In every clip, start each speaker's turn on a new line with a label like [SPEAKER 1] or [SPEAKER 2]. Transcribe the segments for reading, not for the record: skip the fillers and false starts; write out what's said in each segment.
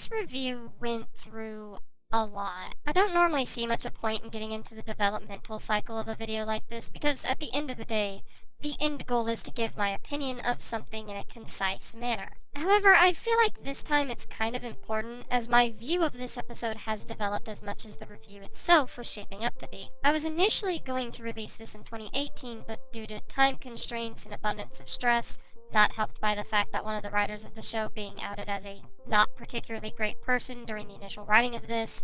[SPEAKER 1] this review went through a lot. I don't normally see much a point in getting into the developmental cycle of a video like this because at the end of the day, the end goal is to give my opinion of something in a concise manner. However, I feel like this time it's kind of important as my view of this episode has developed as much as the review itself was shaping up to be. I was initially going to release this in 2018, but due to time constraints and abundance of stress, not helped by the fact that one of the writers of the show being outed as a not particularly great person during the initial writing of this,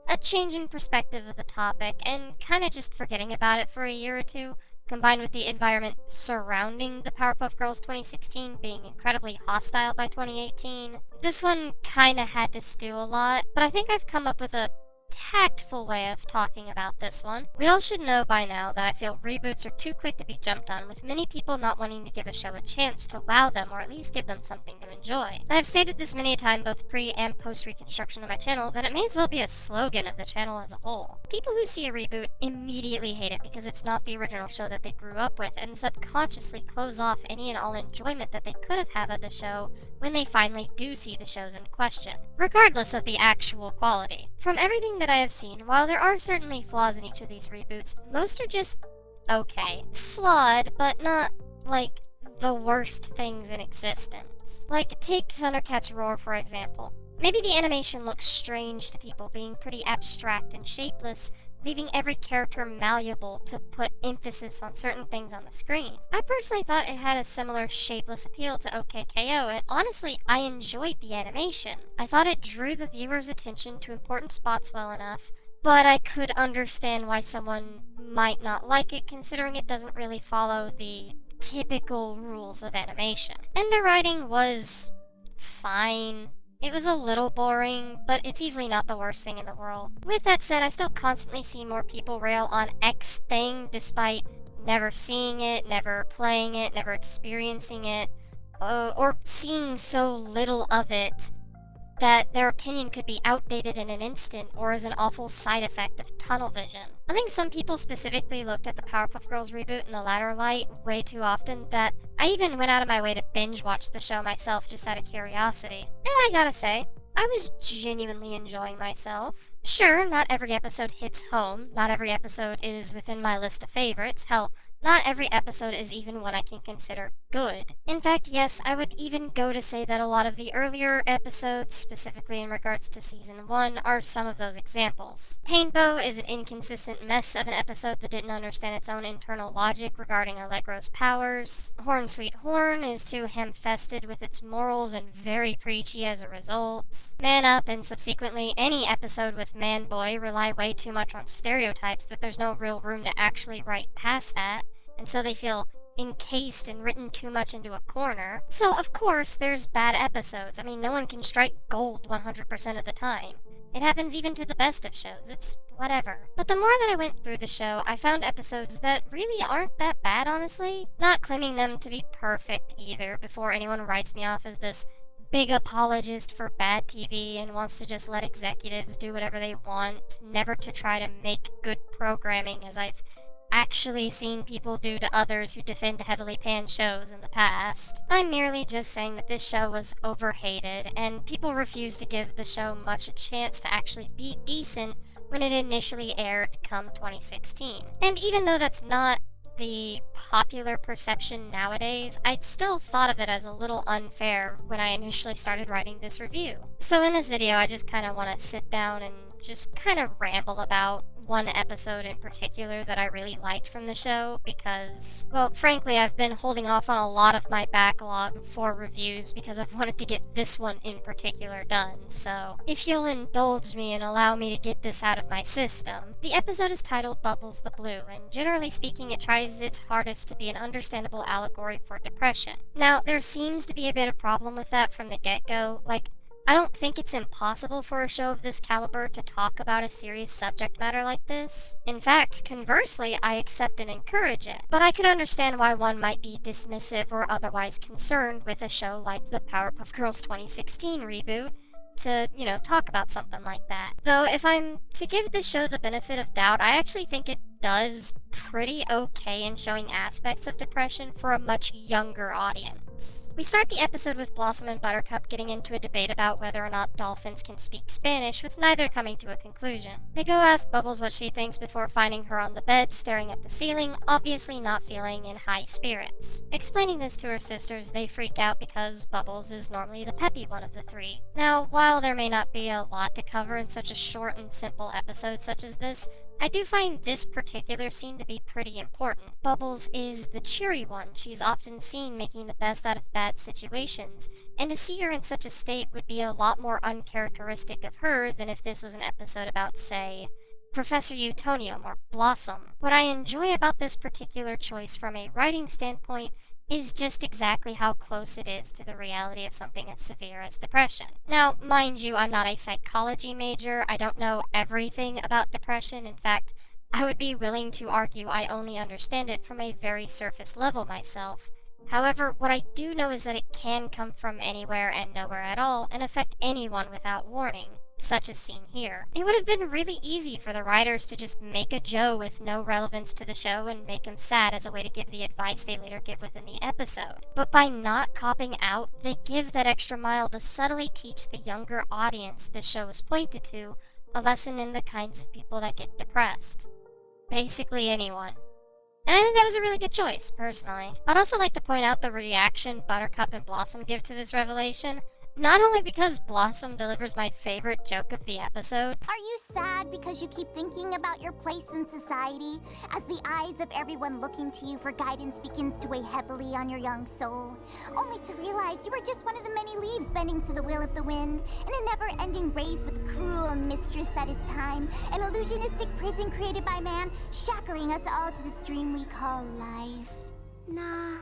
[SPEAKER 1] a change in perspective of the topic, and kinda just forgetting about it for a year or two, combined with the environment surrounding the Powerpuff Girls 2016 being incredibly hostile by 2018, this one kinda had to stew a lot, but I think I've come up with a tactful way of talking about this one. We all should know by now that I feel reboots are too quick to be jumped on, with many people not wanting to give a show a chance to wow them or at least give them something to enjoy. I've stated this many a time both pre and post reconstruction of my channel that it may as well be a slogan of the channel as a whole. People who see a reboot immediately hate it because it's not the original show that they grew up with and subconsciously close off any and all enjoyment that they could have had of the show when they finally do see the shows in question, regardless of the actual quality. From everything that I have seen, while there are certainly flaws in each of these reboots, most are just okay. Flawed, but not, like, the worst things in existence. Like, take Thundercat's Roar for example. Maybe the animation looks strange to people, being pretty abstract and shapeless, leaving every character malleable to put emphasis on certain things on the screen. I personally thought it had a similar shapeless appeal to OKKO, and honestly, I enjoyed the animation. I thought it drew the viewer's attention to important spots well enough, but I could understand why someone might not like it, considering it doesn't really follow the typical rules of animation. And the writing was fine. It was a little boring, but it's easily not the worst thing in the world. With that said, I still constantly see more people rail on X thing despite never seeing it, never playing it, never experiencing it, or seeing so little of it that their opinion could be outdated in an instant or as an awful side effect of tunnel vision. I think some people specifically looked at the Powerpuff Girls reboot in the latter light way too often that I even went out of my way to binge watch the show myself just out of curiosity. And I gotta say, I was genuinely enjoying myself. Sure, not every episode hits home, not every episode is within my list of favorites, hell, not every episode is even one I can consider good. In fact, yes, I would even go to say that a lot of the earlier episodes, specifically in regards to Season 1, are some of those examples. Painbow is an inconsistent mess of an episode that didn't understand its own internal logic regarding Allegro's powers. Horn Sweet Horn is too ham-fested with its morals and very preachy as a result. Man Up and subsequently any episode with Man Boy rely way too much on stereotypes that there's no real room to actually write past that, and so they feel encased and written too much into a corner. So, of course, there's bad episodes. I mean, no one can strike gold 100% of the time. It happens even to the best of shows. It's whatever. But the more that I went through the show, I found episodes that really aren't that bad, honestly. Not claiming them to be perfect either, before anyone writes me off as this big apologist for bad TV and wants to just let executives do whatever they want, never to try to make good programming, as I've actually seen people do to others who defend heavily panned shows in the past. I'm merely just saying that this show was overhated, and people refused to give the show much a chance to actually be decent when it initially aired come 2016. And even though that's not the popular perception nowadays, I still thought of it as a little unfair when I initially started writing this review. So in this video, I just kind of want to sit down and just kind of ramble about one episode in particular that I really liked from the show because, well, frankly, I've been holding off on a lot of my backlog for reviews because I've wanted to get this one in particular done. So if you'll indulge me and allow me to get this out of my system, the episode is titled Bubbles the Blue, and generally speaking, it tries its hardest to be an understandable allegory for depression. Now, there seems to be a bit of problem with that from the get-go. Like, I don't think it's impossible for a show of this caliber to talk about a serious subject matter like this. In fact, conversely, I accept and encourage it. But I could understand why one might be dismissive or otherwise concerned with a show like the Powerpuff Girls 2016 reboot to, talk about something like that. Though, if I'm to give the show the benefit of doubt, I actually think it does pretty okay in showing aspects of depression for a much younger audience. thoughts. We start the episode with Blossom and Buttercup getting into a debate about whether or not dolphins can speak Spanish, with neither coming to a conclusion. They go ask Bubbles what she thinks before finding her on the bed, staring at the ceiling, obviously not feeling in high spirits. Explaining this to her sisters, they freak out because Bubbles is normally the peppy one of the three. Now, while there may not be a lot to cover in such a short and simple episode such as this, I do find this particular scene to be pretty important. Bubbles is the cheery one. She's often seen making the best out of bad situations, and to see her in such a state would be a lot more uncharacteristic of her than if this was an episode about, say, Professor Utonium or Blossom. What I enjoy about this particular choice from a writing standpoint is just exactly how close it is to the reality of something as severe as depression. Now, mind you, I'm not a psychology major. I don't know everything about depression. In fact, I would be willing to argue I only understand it from a very surface level myself. However, what I do know is that it can come from anywhere and nowhere at all and affect anyone without warning, such as seen here. It would have been really easy for the writers to just make a Joe with no relevance to the show and make him sad as a way to give the advice they later give within the episode. But by not copping out, they give that extra mile to subtly teach the younger audience the show is pointed to a lesson in the kinds of people that get depressed. Basically anyone. And I think that was a really good choice, personally. I'd also like to point out the reaction Buttercup and Blossom give to this revelation. Not only because Blossom delivers my favorite joke of the episode.
[SPEAKER 2] Are you sad because you keep thinking about your place in society, as the eyes of everyone looking to you for guidance begins to weigh heavily on your young soul, only to realize you are just one of the many leaves bending to the will of the wind, in a never-ending race with the cruel mistress that is time, an illusionistic prison created by man, shackling us all to the stream we call life? Nah,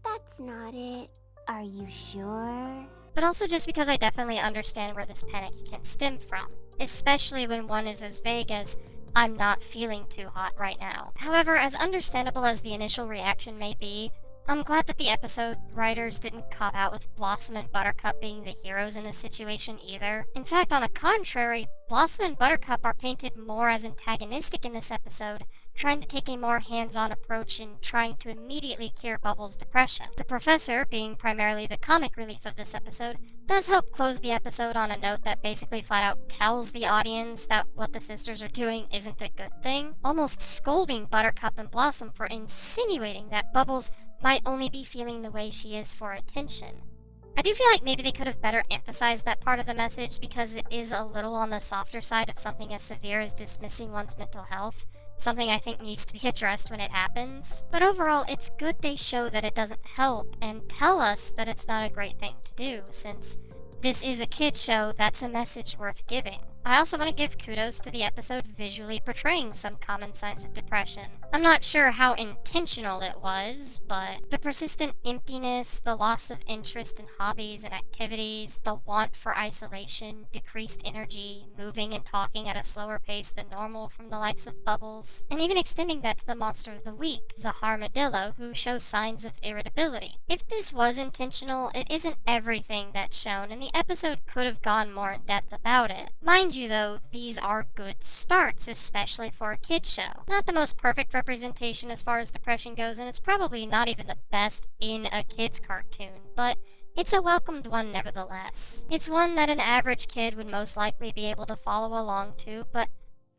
[SPEAKER 2] that's not it. Are you sure?
[SPEAKER 1] But also just because I definitely understand where this panic can stem from, especially when one is as vague as, I'm not feeling too hot right now. However, as understandable as the initial reaction may be, I'm glad that the episode writers didn't cop out with Blossom and Buttercup being the heroes in this situation either. In fact, on the contrary, Blossom and Buttercup are painted more as antagonistic in this episode, trying to take a more hands-on approach in trying to immediately cure Bubbles' depression. The professor, being primarily the comic relief of this episode, does help close the episode on a note that basically flat out tells the audience that what the sisters are doing isn't a good thing, almost scolding Buttercup and Blossom for insinuating that Bubbles might only be feeling the way she is for attention. I do feel like maybe they could have better emphasized that part of the message because it is a little on the softer side of something as severe as dismissing one's mental health, something I think needs to be addressed when it happens. But overall, it's good they show that it doesn't help and tell us that it's not a great thing to do, since this is a kid's show. That's a message worth giving. I also want to give kudos to the episode visually portraying some common signs of depression. I'm not sure how intentional it was, but the persistent emptiness, the loss of interest in hobbies and activities, the want for isolation, decreased energy, moving and talking at a slower pace than normal from the likes of Bubbles, and even extending that to the monster of the week, the Armadillo, who shows signs of irritability. If this was intentional, it isn't everything that's shown, and the episode could have gone more in depth about it. Mind you though, these are good starts, especially for a kid's show. Not the most perfect representation as far as depression goes, and it's probably not even the best in a kid's cartoon, but it's a welcomed one nevertheless. It's one that an average kid would most likely be able to follow along to, but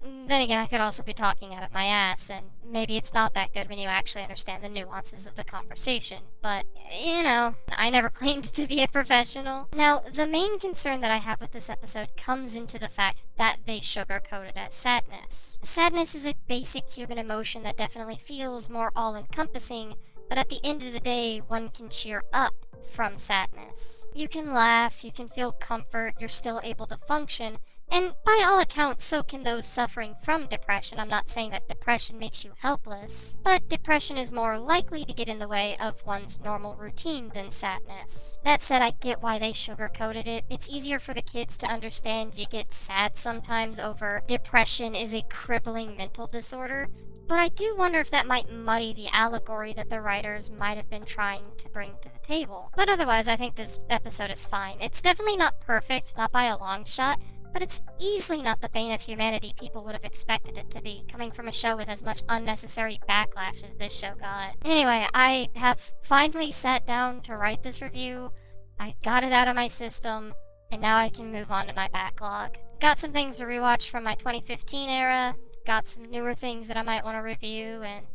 [SPEAKER 1] then again, I could also be talking out of my ass, and maybe it's not that good when you actually understand the nuances of the conversation. But, you know, I never claimed to be a professional. Now, the main concern that I have with this episode comes into the fact that they sugarcoat it as sadness. Sadness is a basic human emotion that definitely feels more all-encompassing, but at the end of the day, one can cheer up from sadness. You can laugh, you can feel comfort, you're still able to function, and by all accounts, so can those suffering from depression. I'm not saying that depression makes you helpless, but depression is more likely to get in the way of one's normal routine than sadness. That said, I get why they sugarcoated it. It's easier for the kids to understand you get sad sometimes over depression is a crippling mental disorder, but I do wonder if that might muddy the allegory that the writers might have been trying to bring to the table. But otherwise, I think this episode is fine. It's definitely not perfect, not by a long shot, but it's easily not the bane of humanity people would have expected it to be, coming from a show with as much unnecessary backlash as this show got. Anyway, I have finally sat down to write this review. I got it out of my system, and now I can move on to my backlog. Got some things to rewatch from my 2015 era, got some newer things that I might want to review, and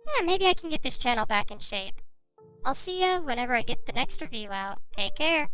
[SPEAKER 1] yeah, maybe I can get this channel back in shape. I'll see ya whenever I get the next review out. Take care!